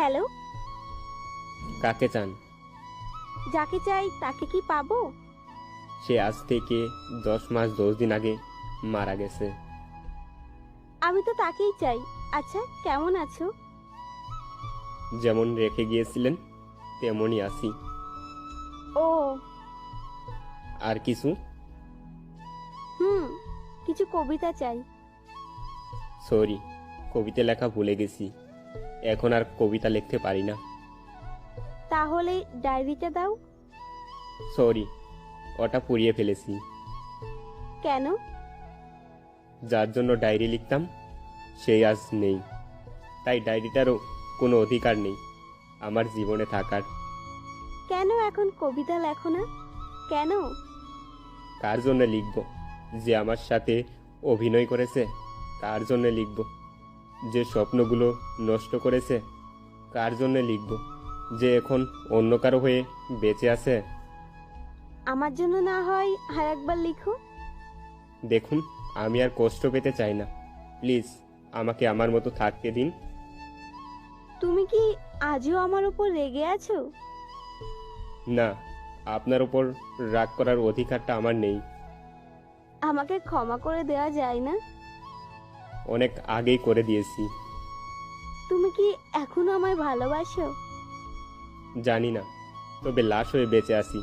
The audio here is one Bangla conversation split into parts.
হ্যালো। কাকে চান? যাকে চাই তাকে কি পাবো? সে আজ থেকে 10 মাস 10 দিন আগে মারা গেছে। আমি তো তাকেই চাই। আচ্ছা, কেমন আছো? যেমন রেখে গিয়েছিলেন তেমনই আছি। ও। আর কিছু? হুম, কিছু কবিতা চাই। সরি, কবিতা লেখা ভুলে গেছি। এখন আর কবিতা লিখতে পারি না। তাহলে ডায়েরিটা দাও। সরি, ওটা পুড়িয়ে ফেলেছি। কেন? যার জন্য ডায়েরি লিখতাম সেই আজ নেই, তাই ডায়েরিটারও কোনো অধিকার নেই আমার জীবনে থাকার। কেন এখন কবিতা লেখো না? কেন? কার জন্য লিখব? যে আমার সাথে অভিনয় করেছে কার জন্য লিখব? যে স্বপ্নগুলো নষ্ট করেছে কার জন্য লিখব? যে এখন অন্য কারো হয়ে বেঁচে আছে। আমার জন্য না হয় আর একবার লিখো। দেখুন, আমি আর কষ্ট পেতে চাই না। প্লিজ আমাকে আমার মতো থাকতে দিন। তুমি কি আজও আমার উপর রেগে আছো? না, আপনার উপর রাগ করার অধিকারটা আমার নেই। আমাকে ক্ষমা করে দেওয়া যায় না? অনেক আগেই করে দিয়েছি। তুমি কি এখনো আমায় ভালোবাসো? জানি না, তবে লাশ হয়ে বেঁচে আছি।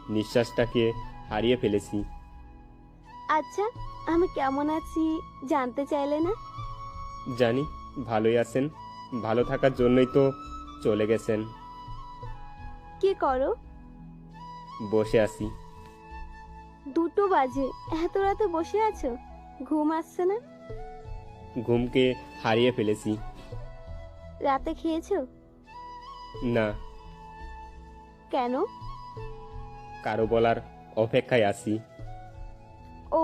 নিঃশ্বাসটাকে হারিয়ে ফেলেছি। আচ্ছা, আমি কেমন আছি জানতে চাইলে না? জানি ভালোই আছেন। ভালো থাকার জন্যই তো চলে গেছেন। কি করো? বসে আছি। 2টো বাজে, এত রাতে বসে আছো? ঘুম আসছে না? ঘুমকে হারিয়ে ফেলেছি। রাতে খেয়েছো? না, কেন? কারো বলার অপেক্ষায় আছি। ও,